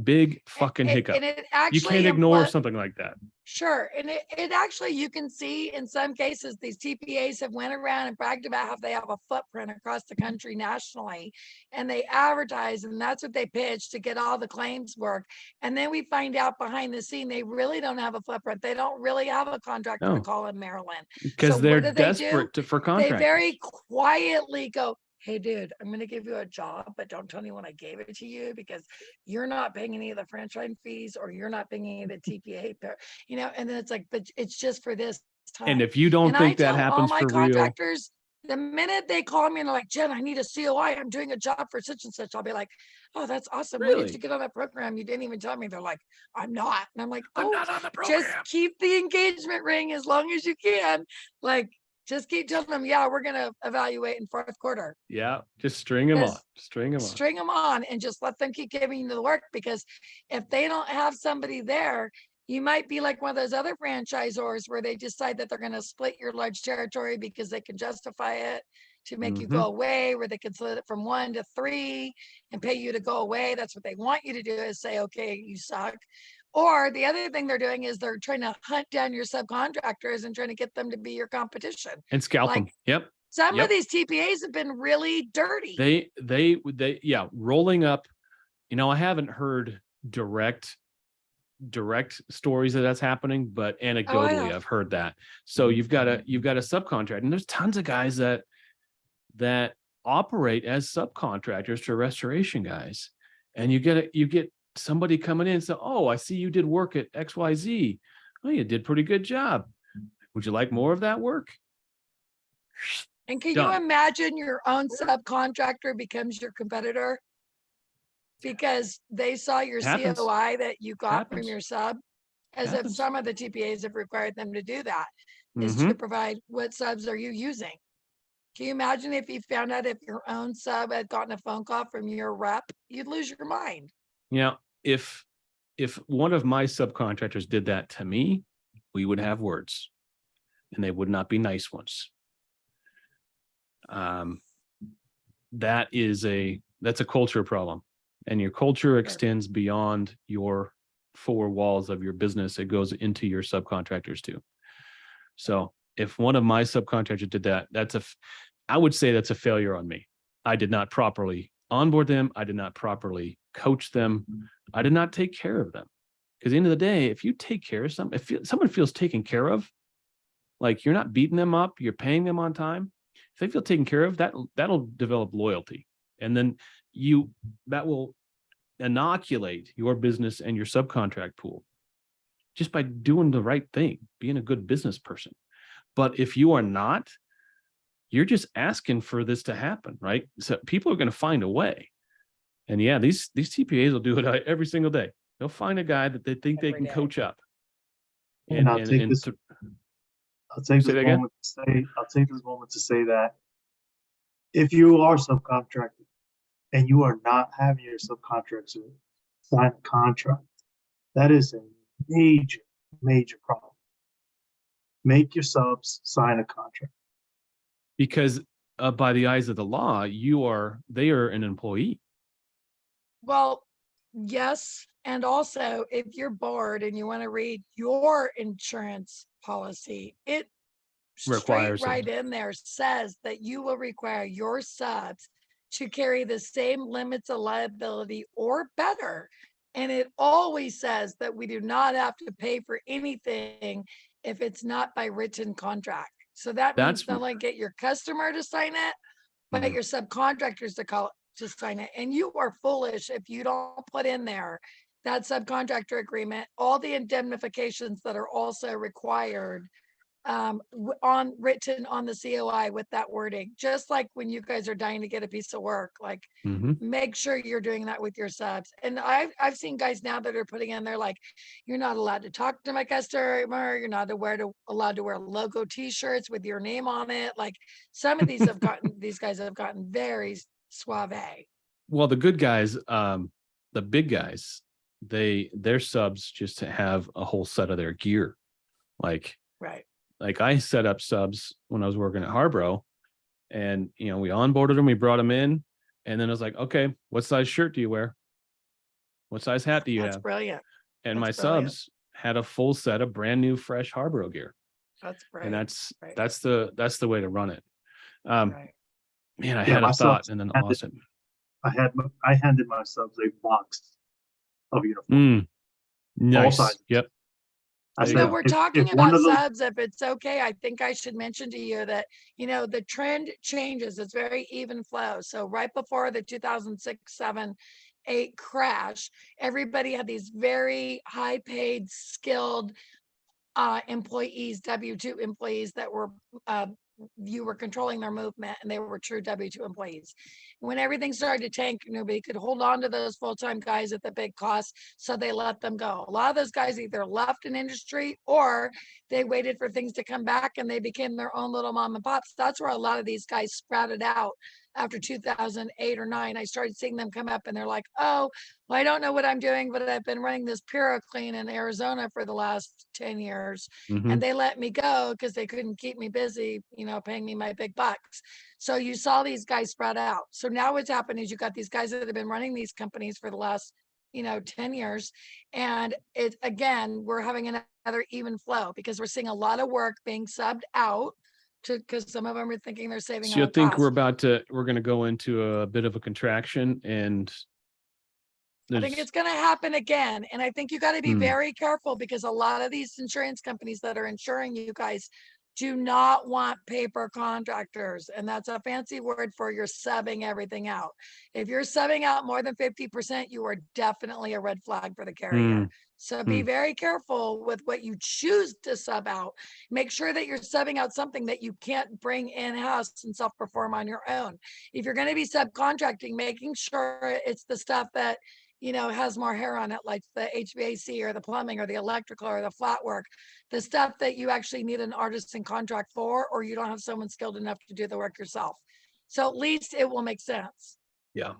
Big fucking hiccup. And it You actually can't ignore something like that. Sure. And it actually, you can see in some cases, these TPAs have went around and bragged about how they have a footprint across the country nationally, and they advertise, and that's what they pitch to get all the claims work. And then we find out behind the scene, they really don't have a footprint. They don't really have a contractor to call in Maryland. Because So they're what do they do? desperate for They contractors. very quietly go, hey, dude, I'm going to give you a job, but don't tell anyone I gave it to you because you're not paying any of the franchise fees or you're not paying any of the TPA, you know, and then it's like, but it's just for this time. And if you don't think that happens for real, contractors, the minute they call me and they're like, Jen, I need a COI. I'm doing a job for such and such. I'll be like, oh, that's awesome. When Really? did you get on that program? You didn't even tell me. They're like, I'm not. And I'm like, I'm oh, not on the program. just keep the engagement ring as long as you can. Like, just keep telling them, yeah, we're going to evaluate in fourth quarter. Yeah, just string them on. String them on and just let them keep giving you the work, because if they don't have somebody there, you might be like one of those other franchisors where they decide that they're going to split your large territory because they can justify it to make you go away, where they can split it from 1 to 3 and pay you to go away. That's what they want you to do, is say, okay, you suck. Or the other thing they're doing is they're trying to hunt down your subcontractors and trying to get them to be your competition. And scalp them. Like, Yep. some Yep. of these TPAs have been really dirty. Yeah, rolling up. I haven't heard direct stories that's happening, but anecdotally have. I've heard that. So you've got a subcontract, and there's tons of guys that operate as subcontractors to restoration guys, and you get somebody coming in and say, oh, I see you did work at XYZ. Oh, you did pretty good job. Would you like more of that work? And can you Done. imagine your own subcontractor becomes your competitor? Because they saw your Happens. COI that you got from Happens. your sub, as if Happens. some of the TPAs have required them to do that, is Mhm. to provide what subs are you using? Can you imagine if you found out if your own sub had gotten a phone call from your rep, you'd lose your mind. If one of my subcontractors did that to me, we would have words, and they would not be nice ones. That's a culture problem, and your culture extends beyond your four walls of your business. It goes into your subcontractors too. So if one of my subcontractors did that, I would say that's a failure on me. I did not properly onboard them. I did not properly coach them. I did not take care of them. Because at the end of the day, if you take care of if someone feels taken care of, like you're not beating them up, you're paying them on time. If they feel taken care of, that'll develop loyalty. And then that will inoculate your business and your subcontract pool just by doing the right thing, being a good business person. But if you are not, you're just asking for this to happen, right? So people are going to find a way. And yeah, these TPAs will do it every single day. They'll find a guy that they think they can coach up. And I'll take this moment to say that if you are subcontracting and you are not having your subcontractor sign a contract, that is a major, major problem. Make your subs sign a contract. Because by the eyes of the law, they are an employee. Well, yes. And also, if you're bored and you want to read your insurance policy, it Requires straight right in there says that you will require your subs to carry the same limits of liability or better. And it always says that we do not have to pay for anything if it's not by written contract. So that means not only get your customer to sign it, but your subcontractors to sign it. And you are foolish if you don't put in there that subcontractor agreement, all the indemnifications that are also required written on the COI with that wording. Just like when you guys are dying to get a piece of work, like make sure you're doing that with your subs. And I've seen guys now that are putting in there like, you're not allowed to talk to my customer, you're not allowed to wear logo t-shirts with your name on it. Like some of these these guys have gotten very suave. Well, the good guys, the big guys, their subs just have a whole set of their gear. Like I set up subs when I was working at Harborough, and we onboarded them, we brought them in, and then I was like, okay, what size shirt do you wear? What size hat do you have? That's brilliant. And my subs had a full set of brand new, fresh Harborough gear. That's brilliant. And that's the way to run it. Man, I had a thought and then lost it. I handed my subs a box of uniforms. Nice. Yep. So we're talking about subs. If it's okay, I think I should mention to you that, the trend changes. It's very even flow. So right before the 2006, 7, 8 crash, everybody had these very high paid, skilled employees, W-2 employees that were, you were controlling their movement, and they were true W-2 employees. When everything started to tank, nobody could hold on to those full-time guys at the big cost, so they let them go. A lot of those guys either left an industry or they waited for things to come back and they became their own little mom and pops. That's where a lot of these guys sprouted out after 2008 or 9. I started seeing them come up and they're like, oh, well, I don't know what I'm doing, but I've been running this PuroClean in Arizona for the last 10 years. And they let me go because they couldn't keep me busy, paying me my big bucks. So you saw these guys spread out. So now what's happened is you got these guys that have been running these companies for the last 10 years. And it, again, we're having another even flow because we're seeing a lot of work being subbed out because some of them are thinking they're saving So you on think cost. we're going to go into a bit of a contraction, and I think it's going to happen again. And I think you got to be very careful because a lot of these insurance companies that are insuring you guys do not want paper contractors. And that's a fancy word for you're subbing everything out. If you're subbing out more than 50%, you are definitely a red flag for the carrier. So be very careful with what you choose to sub out. Make sure that you're subbing out something that you can't bring in-house and self-perform on your own. If you're going to be subcontracting, making sure it's the stuff that has more hair on it, like the HVAC or the plumbing or the electrical or the flat work, the stuff that you actually need an artisan contract for, or you don't have someone skilled enough to do the work yourself. So at least it will make sense. Yeah.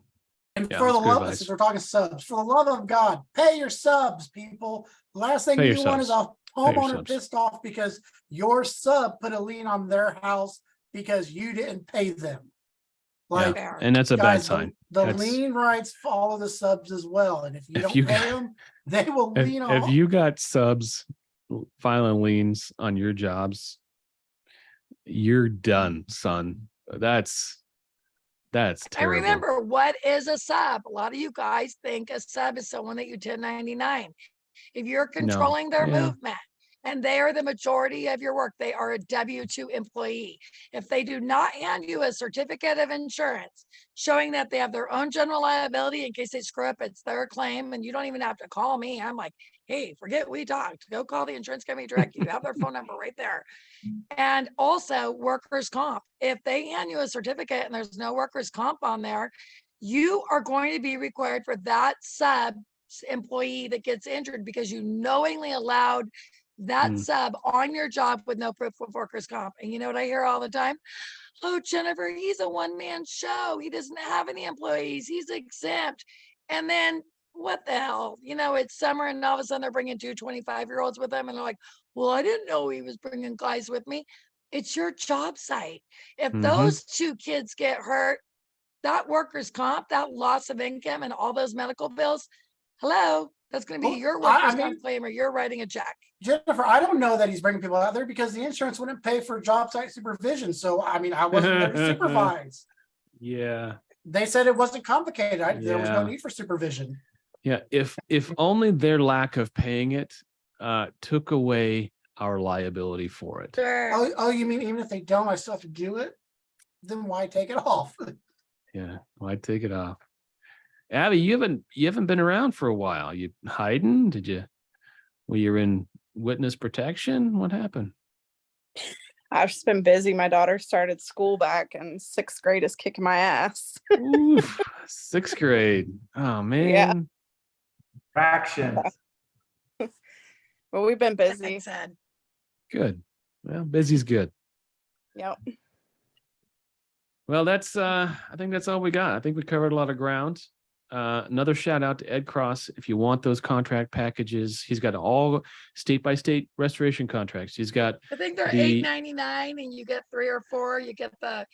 And Yeah, for the that's good love, advice. since we're talking subs, for the love of God, pay your subs, people. The last thing Pay your you want is a subs. Pay your homeowner subs. pissed off because your sub put a lien on their house because you didn't pay them. Like, Fair. And that's a bad guys, sign. the That's- lien rights follow the subs as well. And if you If don't you pay got- them, they will If, lean if off. you got subs filing liens on your jobs, you're done, son. That's And terrible. remember, what is a sub? A lot of you guys think a sub is someone that you 1099. If you're controlling their movement and they are the majority of your work, they are a W-2 employee. If they do not hand you a certificate of insurance showing that they have their own general liability in case they screw up, it's their claim, and you don't even have to call me. I'm like, hey, forget we talked. Go call the insurance company direct. You have their phone number right there. And also workers' comp. If they hand you a certificate and there's no workers' comp on there, you are going to be required for that sub employee that gets injured because you knowingly allowed that sub on your job with no proof of workers' comp. And you know what I hear all the time? Oh, Jennifer, he's a one-man show. He doesn't have any employees. He's exempt. And then what the hell? It's summer and all of a sudden they're bringing two 25-year-olds with them. And they're like, well, I didn't know he was bringing guys with me. It's your job site. If those two kids get hurt, that workers' comp, that loss of income and all those medical bills, hello, that's going to be Well, your I workers' mean- comp claim, or you're writing a check. Jennifer, I don't know that he's bringing people out there because the insurance wouldn't pay for job site supervision. So, I wasn't there to supervise. Yeah. They said it wasn't complicated. There was no Yeah. need for supervision. Yeah. If only their lack of paying it took away our liability for it. Sure. Oh, you mean even if they don't, I still have to do it? Then why take it off? Yeah. Why take it off? Abby, you haven't been around for a while. You hiding? Well, you're in witness protection? What happened? I've just been busy. My daughter started school back and 6th grade is kicking my ass. Oof, 6th grade. Oh man. Yeah. Fractions. But we've been busy. Thanks, Ed. Good. Well, busy's good. Yep. Well, I think that's all we got. I think we covered a lot of ground. Another shout out to Ed Cross. If you want those contract packages, he's got all state by state restoration contracts. He's got I think they're the- $8.99 and you get 3 or 4. You get the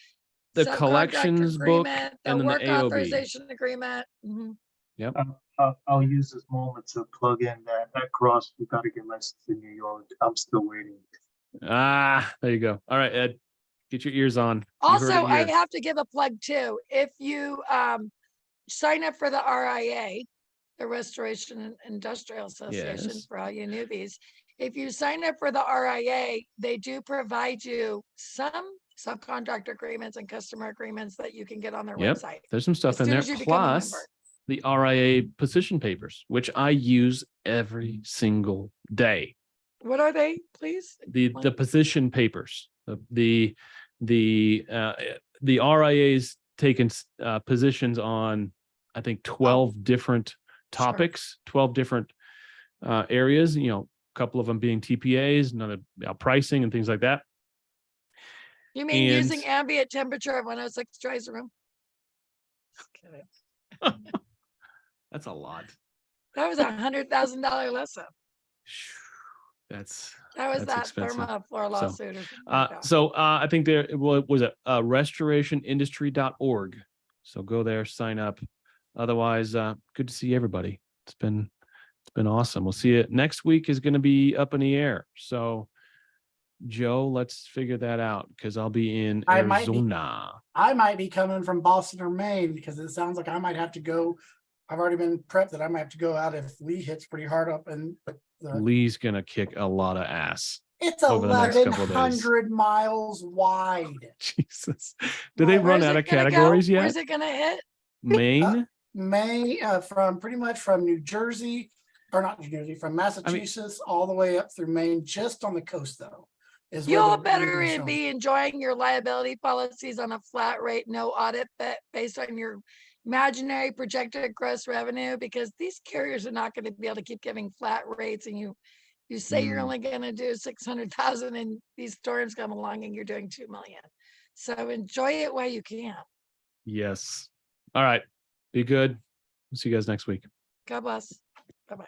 subcontract collections book agreement, and then the work AOB. authorization agreement. Mhm. Yep. I'll use this moment to plug in that at Cross, we got to get licensed in New York. I'm still waiting. There you go. All right, Ed, get your ears on. You Also, heard it I here. have to give a plug too. If you sign up for the RIA, the Restoration and Industrial Association, Yes. for all you newbies, if you sign up for the RIA, they do provide you some subcontract agreements and customer agreements that you can get on their Yep. website. There's some stuff As in soon there. as you become a Plus member. the RIA position papers, which I use every single day. What are they, please? The position papers, the RIA's taken positions on, I think, 12 different topics, 12 different areas, a couple of them being TPAs, another pricing and things like that. You mean using And- ambient temperature of 106 dries the room? Just kidding. That's a lot. That was $100,000 lesson. That's That was That's that expensive. thermofloor lawsuit or something like that. so I think there was a restorationindustry.org. So go there, sign up. Otherwise, good to see everybody. It's been awesome. We'll see it next week is going to be up in the air. So Joe, let's figure that out because I'll be in I might be- Arizona. I might be coming from Boston or Maine because it sounds like I might have to go. I've already been prepped that I might have to go out if Lee hits pretty hard up, and Lee's going to kick a lot of ass. it's over the next couple of days. 1,100 miles wide. Jesus. Did they Well, run Where's out it of gonna go? categories yet? Where's it gonna hit? Maine? Maine, from pretty much from New Jersey, or not New Jersey, from Massachusetts all the way up through Maine, just on the coast though. Is where You'll the better reading shows. be enjoying your liability policies on a flat rate, no audit based on your imaginary projected gross revenue, because these carriers are not going to be able to keep giving flat rates. And you say you're only going to do 600,000 and these storms come along and you're doing 2 million. So enjoy it while you can. Yes. All right. Be good. See you guys next week. God bless. Bye-bye.